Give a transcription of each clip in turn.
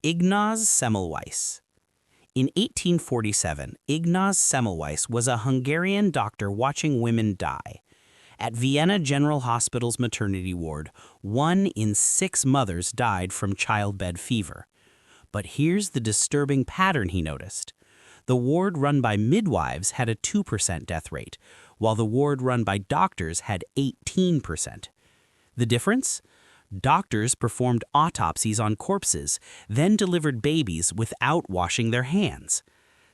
Ignaz Semmelweis. In 1847, Ignaz Semmelweis was a Hungarian doctor watching women die. At Vienna General Hospital's maternity ward, 1 in 6 mothers died from childbed fever. But here's the disturbing pattern he noticed. The ward run by midwives had a 2% death rate, while the ward run by doctors had 18%. The difference? Doctors performed autopsies on corpses, then delivered babies without washing their hands.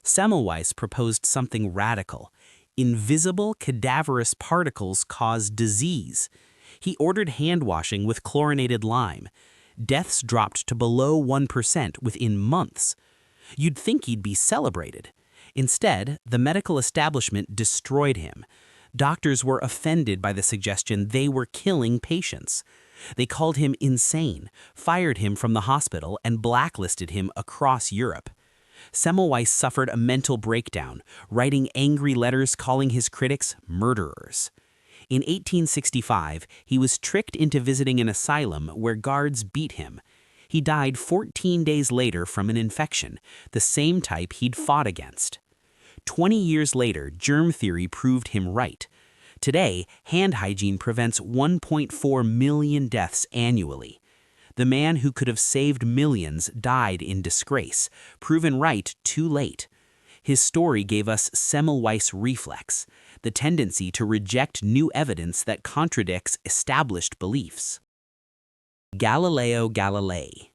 Semmelweis proposed something radical. Invisible cadaverous particles cause disease. He ordered hand washing with chlorinated lime. Deaths dropped to below 1% within months. You'd think he'd be celebrated. Instead, the medical establishment destroyed him. Doctors were offended by the suggestion they were killing patients. They called him insane, fired him from the hospital, and blacklisted him across Europe. Semmelweis suffered a mental breakdown, writing angry letters calling his critics murderers. In 1865, he was tricked into visiting an asylum where guards beat him. He died 14 days later from an infection, the same type he'd fought against. 20 years later, germ theory proved him right. Today, hand hygiene prevents 1.4 million deaths annually. The man who could have saved millions died in disgrace, proven right too late. His story gave us Semmelweis reflex, the tendency to reject new evidence that contradicts established beliefs. Galileo Galilei.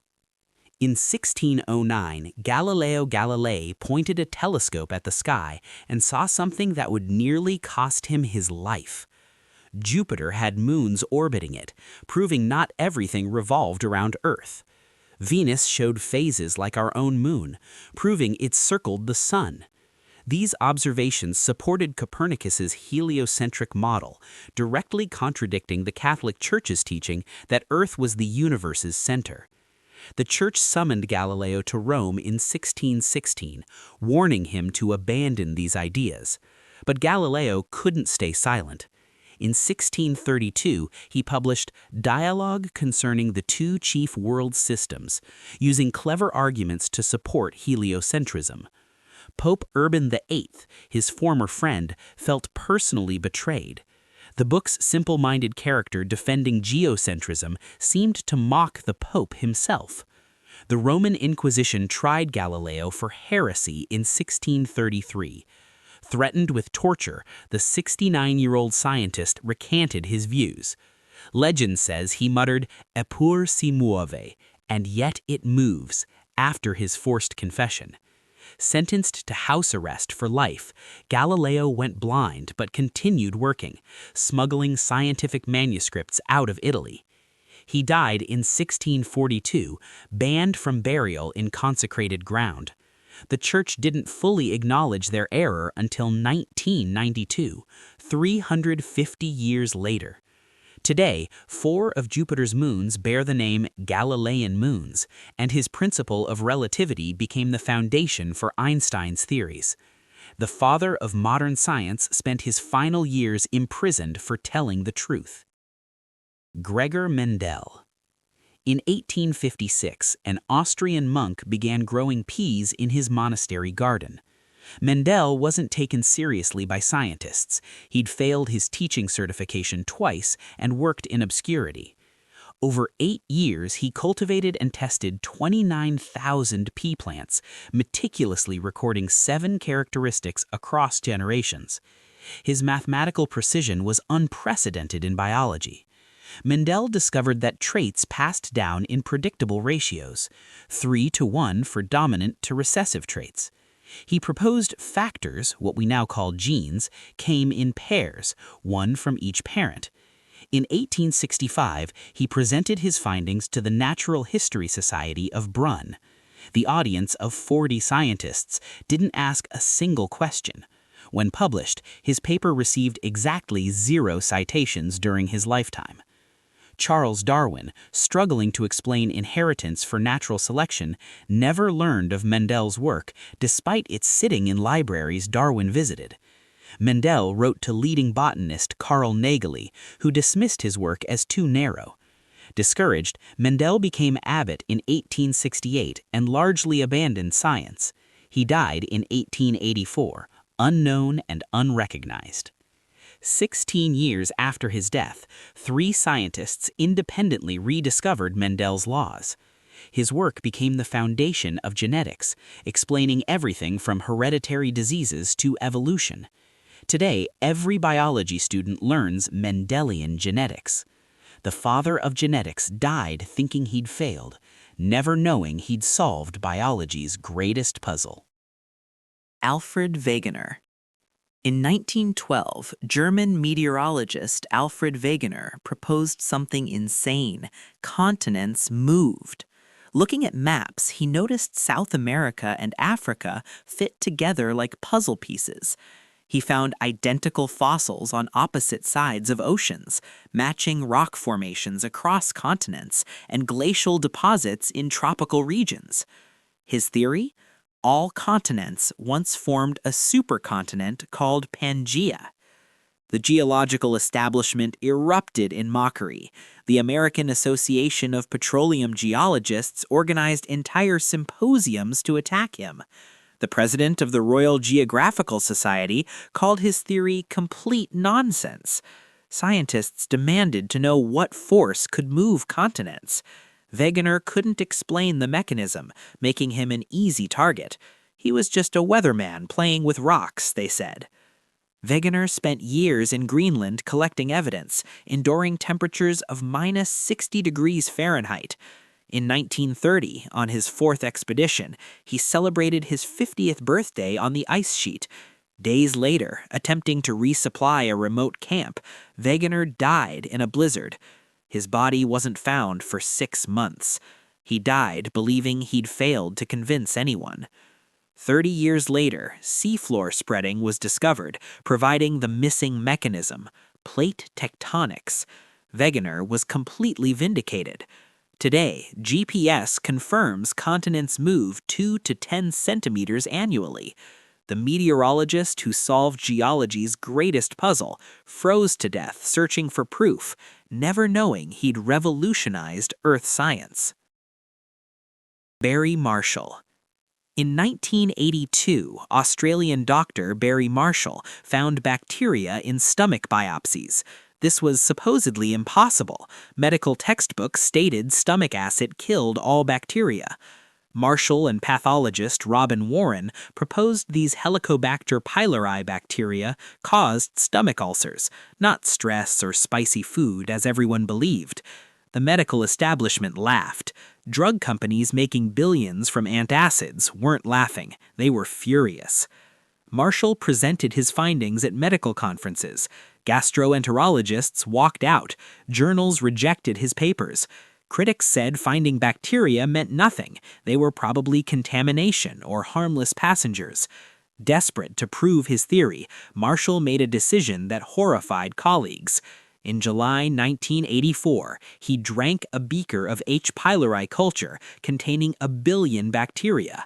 In 1609, Galileo Galilei pointed a telescope at the sky and saw something that would nearly cost him his life. Jupiter had moons orbiting it, proving not everything revolved around Earth. Venus showed phases like our own moon, proving it circled the sun. These observations supported Copernicus's heliocentric model, directly contradicting the Catholic Church's teaching that Earth was the universe's center. The Church summoned Galileo to Rome in 1616, warning him to abandon these ideas. But Galileo couldn't stay silent. In 1632, he published Dialogue Concerning the Two Chief World Systems, using clever arguments to support heliocentrism. Pope Urban VIII, his former friend, felt personally betrayed. The book's simple-minded character defending geocentrism seemed to mock the Pope himself. The Roman Inquisition tried Galileo for heresy in 1633. Threatened with torture, the 69-year-old scientist recanted his views. Legend says he muttered, "Eppur si muove," and yet it moves, after his forced confession. Sentenced to house arrest for life, Galileo went blind but continued working, smuggling scientific manuscripts out of Italy. He died in 1642, banned from burial in consecrated ground. The Church didn't fully acknowledge their error until 1992, 350 years later. Today, 4 of Jupiter's moons bear the name Galilean moons, and his principle of relativity became the foundation for Einstein's theories. The father of modern science spent his final years imprisoned for telling the truth. Gregor Mendel. In 1856, an Austrian monk began growing peas in his monastery garden. Mendel wasn't taken seriously by scientists. He'd failed his teaching certification twice and worked in obscurity. Over 8 years, he cultivated and tested 29,000 pea plants, meticulously recording 7 characteristics across generations. His mathematical precision was unprecedented in biology. Mendel discovered that traits passed down in predictable ratios, 3:1 for dominant to recessive traits. He proposed factors, what we now call genes, came in pairs, 1 from each parent. In 1865, he presented his findings to the Natural History Society of Brunn. The audience of 40 scientists didn't ask a single question. When published, his paper received exactly 0 citations during his lifetime. Charles Darwin, struggling to explain inheritance for natural selection, never learned of Mendel's work despite its sitting in libraries Darwin visited. Mendel wrote to leading botanist Carl Nageli, who dismissed his work as too narrow. Discouraged, Mendel became abbot in 1868 and largely abandoned science. He died in 1884, unknown and unrecognized. 16 years after his death, 3 scientists independently rediscovered Mendel's laws. His work became the foundation of genetics, explaining everything from hereditary diseases to evolution. Today, every biology student learns Mendelian genetics. The father of genetics died thinking he'd failed, never knowing he'd solved biology's greatest puzzle. Alfred Wegener. In 1912, German meteorologist Alfred Wegener proposed something insane: continents moved. Looking at maps, he noticed South America and Africa fit together like puzzle pieces. He found identical fossils on opposite sides of oceans, matching rock formations across continents and glacial deposits in tropical regions. His theory? All continents once formed a supercontinent called Pangaea. The geological establishment erupted in mockery. The American Association of Petroleum Geologists organized entire symposiums to attack him. The president of the Royal Geographical Society called his theory complete nonsense. Scientists demanded to know what force could move continents. Wegener couldn't explain the mechanism, making him an easy target. He was just a weatherman playing with rocks, they said. Wegener spent years in Greenland collecting evidence, enduring temperatures of minus 60 degrees Fahrenheit. In 1930, on his 4th expedition, he celebrated his 50th birthday on the ice sheet. Days later, attempting to resupply a remote camp, Wegener died in a blizzard. His body wasn't found for 6 months. He died believing he'd failed to convince anyone. 30 years later, seafloor spreading was discovered, providing the missing mechanism: plate tectonics. Wegener was completely vindicated. Today, GPS confirms continents move 2 to 10 centimeters annually. The meteorologist who solved geology's greatest puzzle froze to death searching for proof, never knowing he'd revolutionized Earth science. Barry Marshall. In 1982, Australian doctor Barry Marshall found bacteria in stomach biopsies. This was supposedly impossible. Medical textbooks stated stomach acid killed all bacteria. Marshall and pathologist Robin Warren proposed these Helicobacter pylori bacteria caused stomach ulcers, not stress or spicy food as everyone believed. The medical establishment laughed. Drug companies making billions from antacids weren't laughing. They were furious. Marshall presented his findings at medical conferences. Gastroenterologists walked out. Journals rejected his papers. Critics said finding bacteria meant nothing. They were probably contamination or harmless passengers. Desperate to prove his theory, Marshall made a decision that horrified colleagues. In July 1984, he drank a beaker of H. pylori culture containing 1 billion bacteria.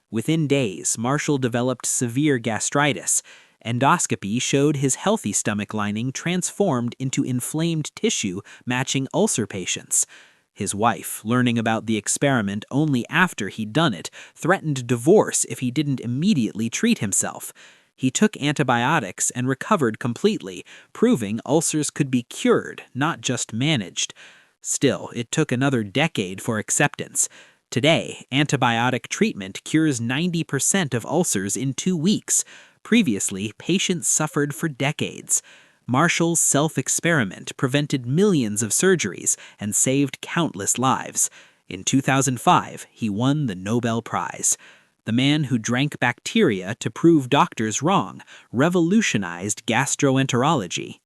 Within days, Marshall developed severe gastritis. Endoscopy showed his healthy stomach lining transformed into inflamed tissue matching ulcer patients. His wife, learning about the experiment only after he'd done it, threatened divorce if he didn't immediately treat himself. He took antibiotics and recovered completely, proving ulcers could be cured, not just managed. Still, it took another decade for acceptance. Today, antibiotic treatment cures 90% of ulcers in 2 weeks. Previously, patients suffered for decades. Marshall's self-experiment prevented millions of surgeries and saved countless lives. In 2005, he won the Nobel Prize. The man who drank bacteria to prove doctors wrong revolutionized gastroenterology.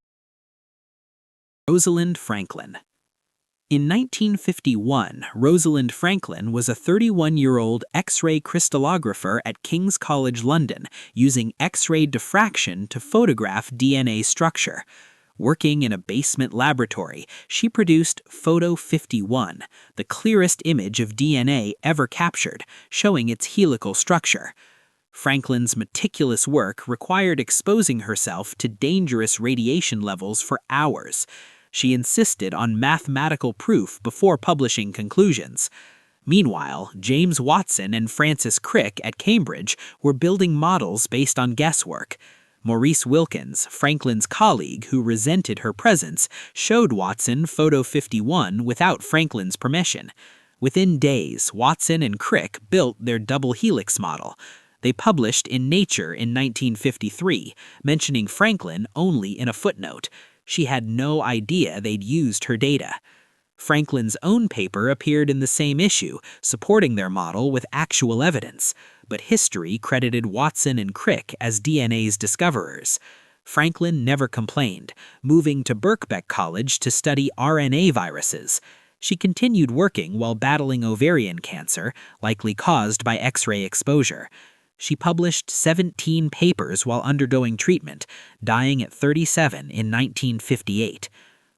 Rosalind Franklin. In 1951, Rosalind Franklin was a 31-year-old X-ray crystallographer at King's College London, using X-ray diffraction to photograph DNA structure. Working in a basement laboratory, she produced Photo 51, the clearest image of DNA ever captured, showing its helical structure. Franklin's meticulous work required exposing herself to dangerous radiation levels for hours. She insisted on mathematical proof before publishing conclusions. Meanwhile, James Watson and Francis Crick at Cambridge were building models based on guesswork. Maurice Wilkins, Franklin's colleague who resented her presence, showed Watson Photo 51 without Franklin's permission. Within days, Watson and Crick built their double helix model. They published in Nature in 1953, mentioning Franklin only in a footnote. She had no idea they'd used her data. Franklin's own paper appeared in the same issue, supporting their model with actual evidence, but history credited Watson and Crick as DNA's discoverers. Franklin never complained, moving to Birkbeck College to study RNA viruses. She continued working while battling ovarian cancer, likely caused by X-ray exposure. She published 17 papers while undergoing treatment, dying at 37 in 1958.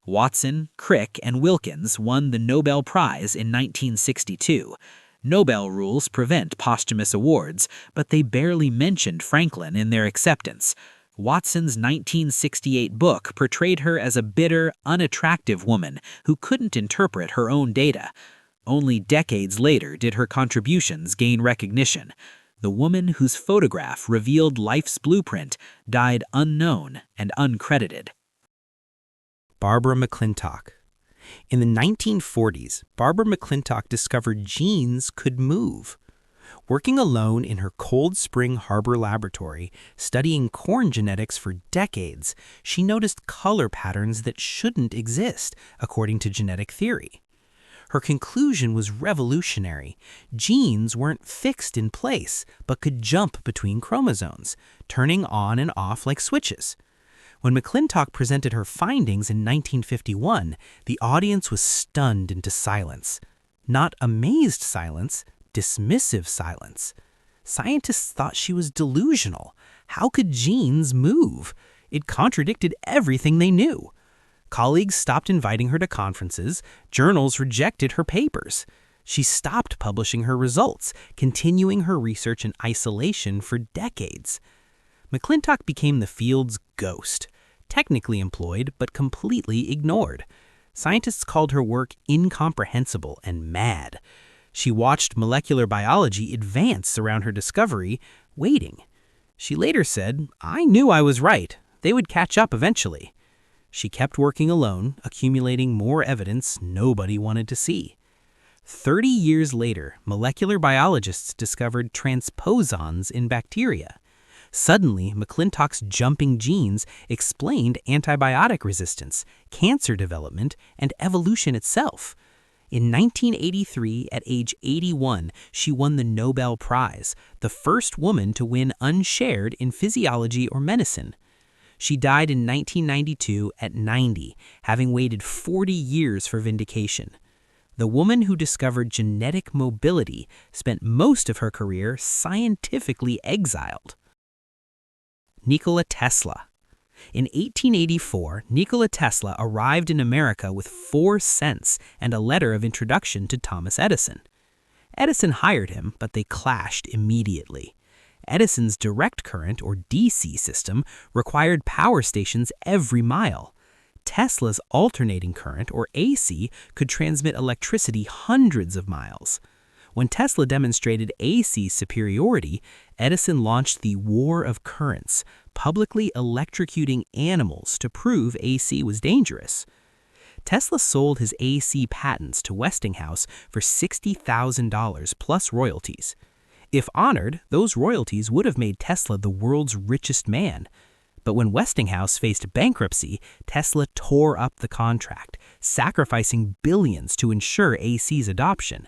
Watson, Crick, and Wilkins won the Nobel Prize in 1962. Nobel rules prevent posthumous awards, but they barely mentioned Franklin in their acceptance. Watson's 1968 book portrayed her as a bitter, unattractive woman who couldn't interpret her own data. Only decades later did her contributions gain recognition. The woman whose photograph revealed life's blueprint died unknown and uncredited. Barbara McClintock. In the 1940s, Barbara McClintock discovered genes could move. Working alone in her Cold Spring Harbor laboratory, studying corn genetics for decades, she noticed color patterns that shouldn't exist, according to genetic theory. Her conclusion was revolutionary. Genes weren't fixed in place, but could jump between chromosomes, turning on and off like switches. When McClintock presented her findings in 1951, the audience was stunned into silence. Not amazed silence, dismissive silence. Scientists thought she was delusional. How could genes move? It contradicted everything they knew. Colleagues stopped inviting her to conferences. Journals rejected her papers. She stopped publishing her results, continuing her research in isolation for decades. McClintock became the field's ghost, technically employed but completely ignored. Scientists called her work incomprehensible and mad. She watched molecular biology advance around her discovery, waiting. She later said, "I knew I was right. They would catch up eventually." She kept working alone, accumulating more evidence nobody wanted to see. 30 years later, molecular biologists discovered transposons in bacteria. Suddenly, McClintock's jumping genes explained antibiotic resistance, cancer development, and evolution itself. In 1983, at age 81, she won the Nobel Prize, the first woman to win unshared in physiology or medicine. She died in 1992 at 90, having waited 40 years for vindication. The woman who discovered genetic mobility spent most of her career scientifically exiled. Nikola Tesla. In 1884, Nikola Tesla arrived in America with 4 cents and a letter of introduction to Thomas Edison. Edison hired him, but they clashed immediately. Edison's direct current, or DC system, required power stations every mile. Tesla's alternating current, or AC, could transmit electricity hundreds of miles. When Tesla demonstrated AC superiority, Edison launched the War of Currents, publicly electrocuting animals to prove AC was dangerous. Tesla sold his AC patents to Westinghouse for $60,000 plus royalties. If honored, those royalties would have made Tesla the world's richest man. But when Westinghouse faced bankruptcy, Tesla tore up the contract, sacrificing billions to ensure AC's adoption.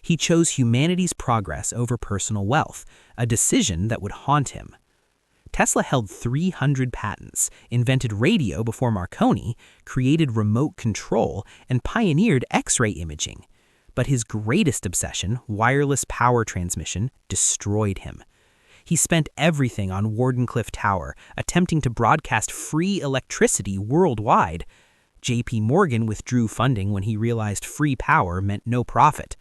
He chose humanity's progress over personal wealth, a decision that would haunt him. Tesla held 300 patents, invented radio before Marconi, created remote control, and pioneered X-ray imaging. But his greatest obsession, wireless power transmission, destroyed him. He spent everything on Wardenclyffe Tower, attempting to broadcast free electricity worldwide. J.P. Morgan withdrew funding when he realized free power meant no profit.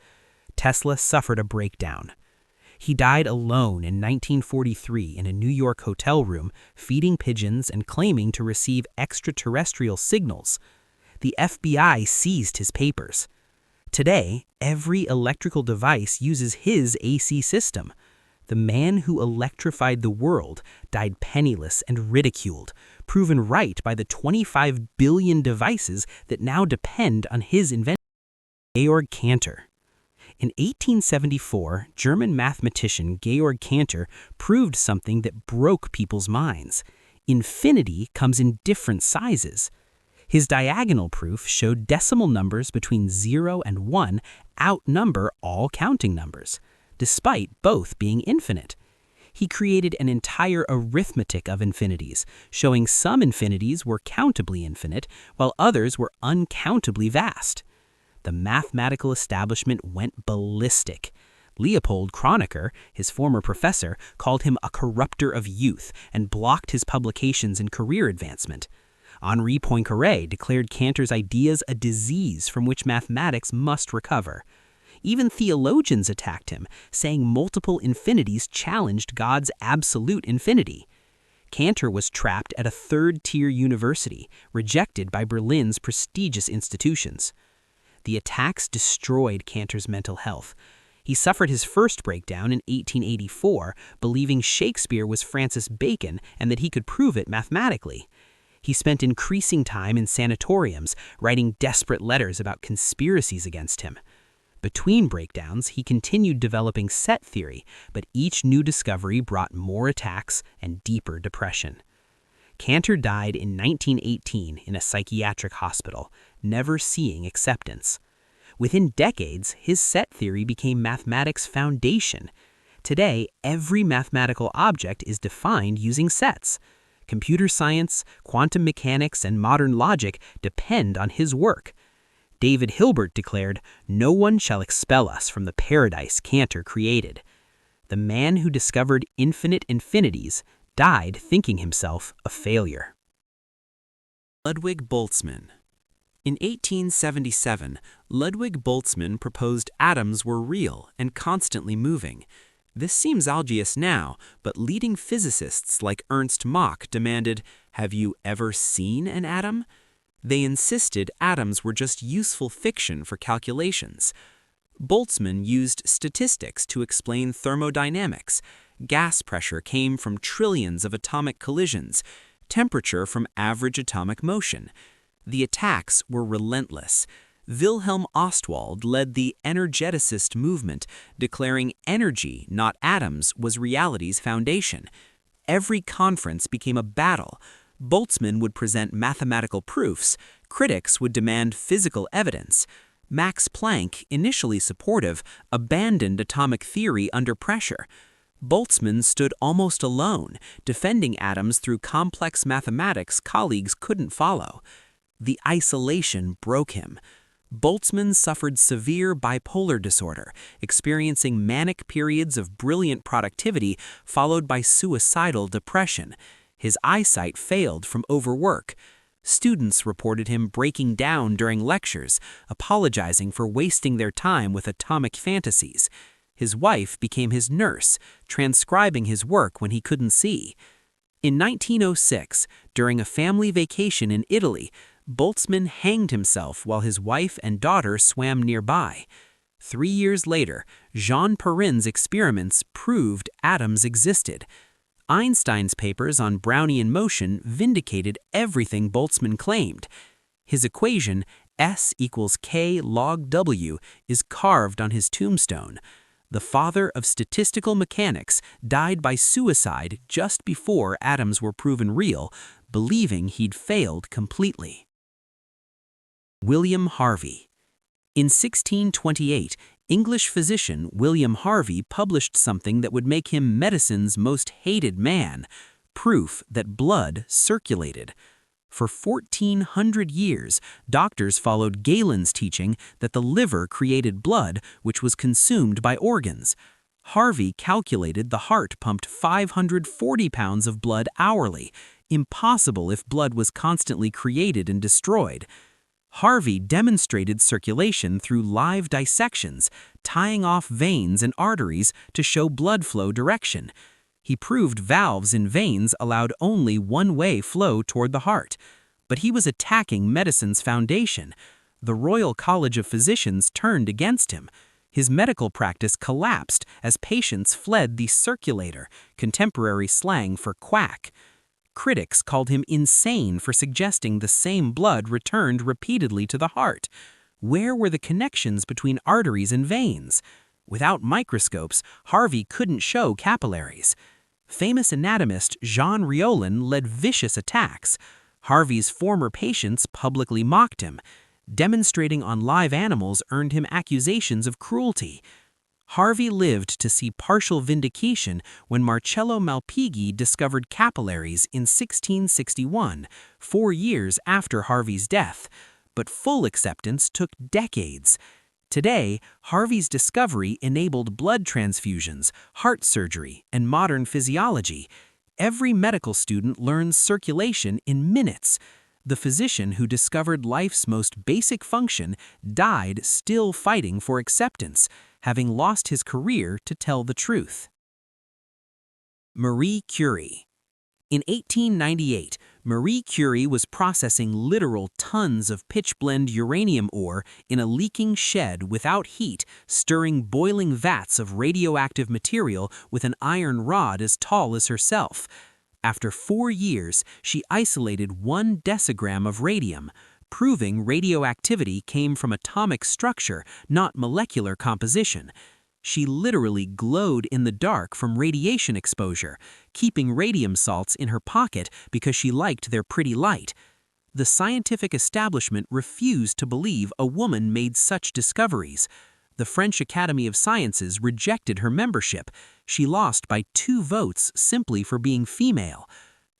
Tesla suffered a breakdown. He died alone in 1943 in a New York hotel room, feeding pigeons and claiming to receive extraterrestrial signals. the FBI seized his papers. Today, every electrical device uses his AC system. The man who electrified the world died penniless and ridiculed, proven right by the 25 billion devices that now depend on his invention. Georg Cantor. In 1874, German mathematician Georg Cantor proved something that broke people's minds. Infinity comes in different sizes. His diagonal proof showed decimal numbers between 0 and 1 outnumber all counting numbers, despite both being infinite. He created an entire arithmetic of infinities, showing some infinities were countably infinite, while others were uncountably vast. The mathematical establishment went ballistic. Leopold Kronecker, his former professor, called him a corrupter of youth and blocked his publications and career advancement. Henri Poincaré declared Cantor's ideas a disease from which mathematics must recover. Even theologians attacked him, saying multiple infinities challenged God's absolute infinity. Cantor was trapped at a third-tier university, rejected by Berlin's prestigious institutions. The attacks destroyed Cantor's mental health. He suffered his first breakdown in 1884, believing Shakespeare was Francis Bacon and that he could prove it mathematically. He spent increasing time in sanatoriums, writing desperate letters about conspiracies against him. Between breakdowns, he continued developing set theory, but each new discovery brought more attacks and deeper depression. Cantor died in 1918 in a psychiatric hospital, never seeing acceptance. Within decades, his set theory became mathematics' foundation. Today, every mathematical object is defined using sets. Computer science, quantum mechanics, and modern logic depend on his work. David Hilbert declared, "No one shall expel us from the paradise Cantor created." The man who discovered infinite infinities died thinking himself a failure. Ludwig Boltzmann. In 1877, Ludwig Boltzmann proposed atoms were real and constantly moving. This seems obvious now, but leading physicists like Ernst Mach demanded, "Have you ever seen an atom?" They insisted atoms were just useful fiction for calculations. Boltzmann used statistics to explain thermodynamics. Gas pressure came from trillions of atomic collisions, temperature from average atomic motion. The attacks were relentless. Wilhelm Ostwald led the energeticist movement, declaring energy, not atoms, was reality's foundation. Every conference became a battle. Boltzmann would present mathematical proofs. Critics would demand physical evidence. Max Planck, initially supportive, abandoned atomic theory under pressure. Boltzmann stood almost alone, defending atoms through complex mathematics colleagues couldn't follow. The isolation broke him. Boltzmann suffered severe bipolar disorder, experiencing manic periods of brilliant productivity followed by suicidal depression. His eyesight failed from overwork. Students reported him breaking down during lectures, apologizing for wasting their time with atomic fantasies. His wife became his nurse, transcribing his work when he couldn't see. In 1906, during a family vacation in Italy, Boltzmann hanged himself while his wife and daughter swam nearby. 3 years later, Jean Perrin's experiments proved atoms existed. Einstein's papers on Brownian motion vindicated everything Boltzmann claimed. His equation, S equals K log W, is carved on his tombstone. The father of statistical mechanics died by suicide just before atoms were proven real, believing he'd failed completely. William Harvey. In 1628, English physician William Harvey published something that would make him medicine's most hated man, proof that blood circulated. For 1,400 years, doctors followed Galen's teaching that the liver created blood, which was consumed by organs. Harvey calculated the heart pumped 540 pounds of blood hourly, impossible if blood was constantly created and destroyed. Harvey demonstrated circulation through live dissections, tying off veins and arteries to show blood flow direction. He proved valves in veins allowed only one-way flow toward the heart. but he was attacking medicine's foundation. The Royal College of Physicians turned against him. His medical practice collapsed as patients fled the circulator, contemporary slang for quack. Critics called him insane for suggesting the same blood returned repeatedly to the heart. Where were the connections between arteries and veins? Without microscopes, Harvey couldn't show capillaries. Famous anatomist Jean Riolin led vicious attacks. Harvey's former patients publicly mocked him. Demonstrating on live animals earned him accusations of cruelty. Harvey lived to see partial vindication when Marcello Malpighi discovered capillaries in 1661, 4 years after Harvey's death. But full acceptance took decades. Today, Harvey's discovery enabled blood transfusions, heart surgery, and modern physiology. Every medical student learns circulation in minutes. The physician who discovered life's most basic function died still fighting for acceptance, having lost his career to tell the truth. Marie Curie. In 1898, Marie Curie was processing literal tons of pitchblende uranium ore in a leaking shed without heat, stirring boiling vats of radioactive material with an iron rod as tall as herself. After 4 years, she isolated 1 decigram of radium, proving radioactivity came from atomic structure, not molecular composition. She literally glowed in the dark from radiation exposure, keeping radium salts in her pocket because she liked their pretty light. The scientific establishment refused to believe a woman made such discoveries. The French Academy of Sciences rejected her membership. She lost by 2 votes simply for being female.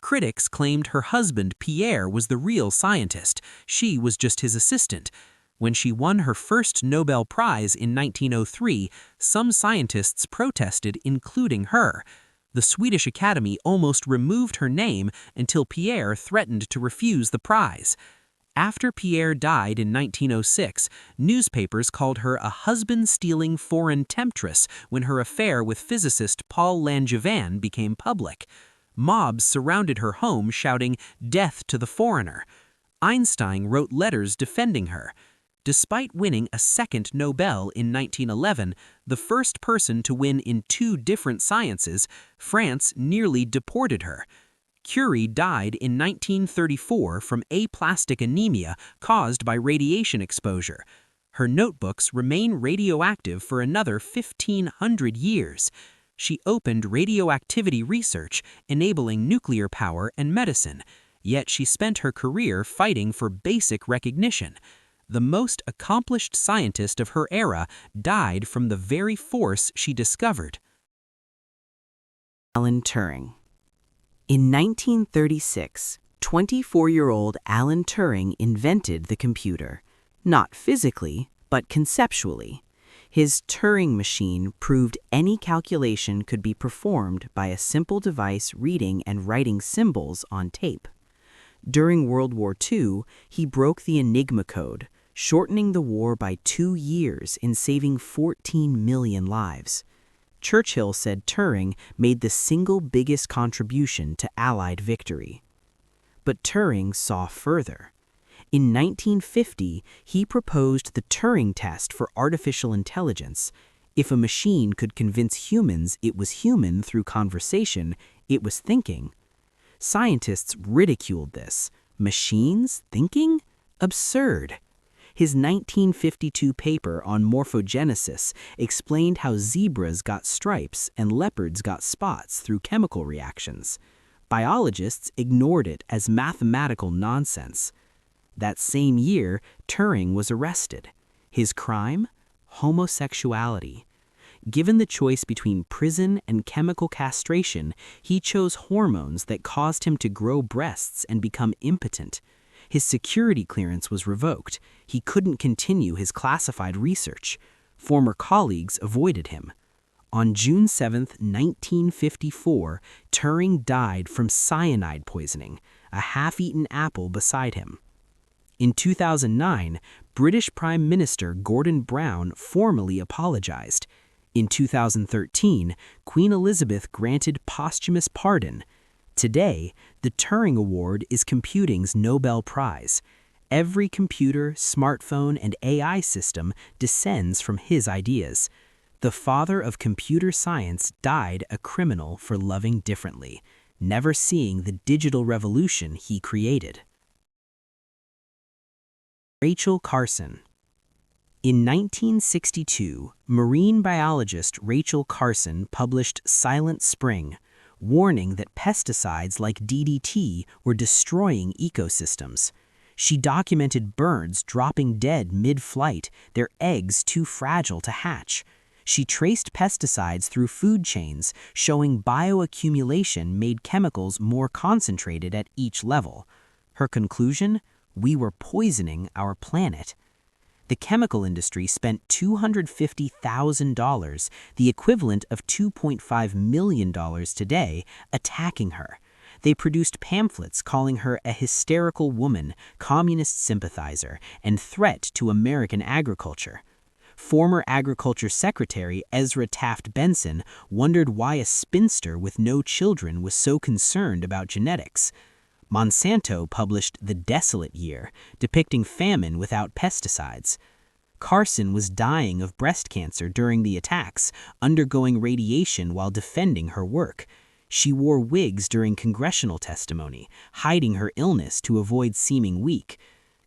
Critics claimed her husband Pierre was the real scientist. She was just his assistant. When she won her first Nobel Prize in 1903, some scientists protested, including her. The Swedish Academy almost removed her name until Pierre threatened to refuse the prize. After Pierre died in 1906, newspapers called her a husband-stealing foreign temptress when her affair with physicist Paul Langevin became public. Mobs surrounded her home shouting, "Death to the foreigner." Einstein wrote letters defending her. Despite winning a second Nobel in 1911, the first person to win in 2 different sciences, France nearly deported her. Curie died in 1934 from aplastic anemia caused by radiation exposure. Her notebooks remain radioactive for another 1,500 years. She opened radioactivity research, enabling nuclear power and medicine, yet she spent her career fighting for basic recognition. The most accomplished scientist of her era died from the very force she discovered. Alan Turing. In 1936, 24-year-old Alan Turing invented the computer, not physically, but conceptually. His Turing machine proved any calculation could be performed by a simple device reading and writing symbols on tape. During World War II, he broke the Enigma code, shortening the war by 2 years and saving 14 million lives. Churchill said Turing made the single biggest contribution to Allied victory. But Turing saw further. In 1950, he proposed the Turing test for artificial intelligence. If a machine could convince humans it was human through conversation, it was thinking. Scientists ridiculed this. Machines thinking? Absurd. His 1952 paper on morphogenesis explained how zebras got stripes and leopards got spots through chemical reactions. Biologists ignored it as mathematical nonsense. That same year, Turing was arrested. His crime? Homosexuality. Given the choice between prison and chemical castration, he chose hormones that caused him to grow breasts and become impotent. His security clearance was revoked. He couldn't continue his classified research. Former colleagues avoided him. On June 7, 1954, Turing died from cyanide poisoning, a half-eaten apple beside him. In 2009, British Prime Minister Gordon Brown formally apologized. In 2013, Queen Elizabeth granted posthumous pardon. Today, the Turing Award is computing's Nobel Prize. Every computer, smartphone, and AI system descends from his ideas. The father of computer science died a criminal for loving differently, never seeing the digital revolution he created. Rachel Carson. In 1962, marine biologist Rachel Carson published Silent Spring, warning that pesticides like DDT were destroying ecosystems. She documented birds dropping dead mid-flight, their eggs too fragile to hatch. She traced pesticides through food chains, showing bioaccumulation made chemicals more concentrated at each level. Her conclusion? We were poisoning our planet. The chemical industry spent $250,000, the equivalent of $2.5 million today, attacking her. They produced pamphlets calling her a hysterical woman, communist sympathizer, and threat to American agriculture. Former Agriculture Secretary Ezra Taft Benson wondered why a spinster with no children was so concerned about genetics. Monsanto published The Desolate Year, depicting famine without pesticides. Carson was dying of breast cancer during the attacks, undergoing radiation while defending her work. She wore wigs during congressional testimony, hiding her illness to avoid seeming weak.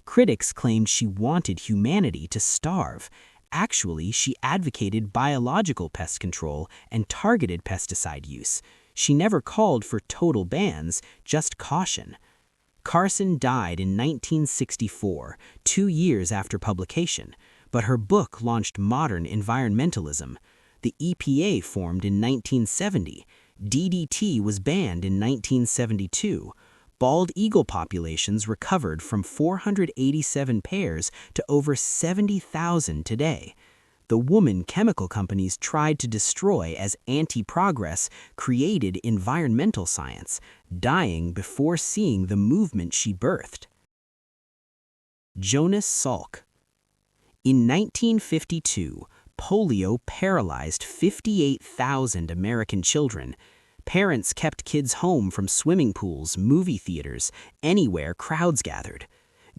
Critics claimed she wanted humanity to starve. Actually, she advocated biological pest control and targeted pesticide use. She never called for total bans, just caution. Carson died in 1964, 2 years after publication, but her book launched modern environmentalism. The EPA formed in 1970. DDT was banned in 1972. Bald eagle populations recovered from 487 pairs to over 70,000 today. The woman chemical companies tried to destroy as anti-progress created environmental science, dying before seeing the movement she birthed. Jonas Salk. In 1952, polio paralyzed 58,000 American children. Parents kept kids home from swimming pools, movie theaters, anywhere crowds gathered.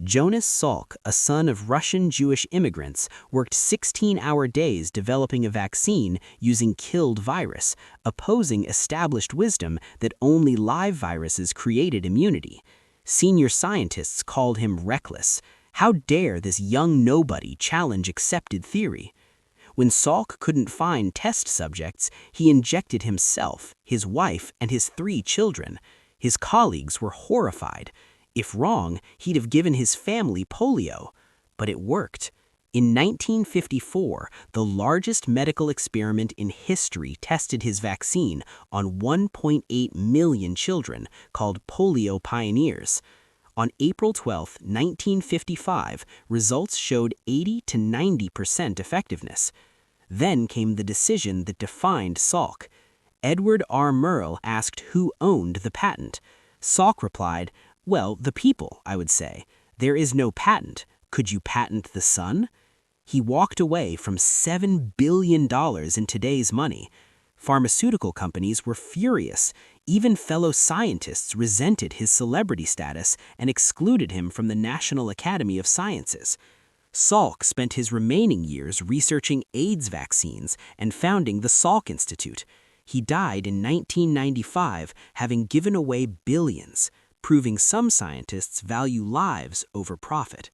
Jonas Salk, a son of Russian Jewish immigrants, worked 16-hour days developing a vaccine using killed virus, opposing established wisdom that only live viruses created immunity. Senior scientists called him reckless. How dare this young nobody challenge accepted theory? When Salk couldn't find test subjects, he injected himself, his wife, and his 3 children. His colleagues were horrified. If wrong, he'd have given his family polio. But it worked. In 1954, the largest medical experiment in history tested his vaccine on 1.8 million children, called Polio Pioneers. On April 12, 1955, results showed 80 to 90% effectiveness. Then came the decision that defined Salk. Edward R. Murrell asked who owned the patent. Salk replied, "Well, the people, I would say. There is no patent. Could you patent the sun?" He walked away from $7 billion in today's money. Pharmaceutical companies were furious. Even fellow scientists resented his celebrity status and excluded him from the National Academy of Sciences. Salk spent his remaining years researching AIDS vaccines and founding the Salk Institute. He died in 1995, having given away billions, proving some scientists value lives over profit.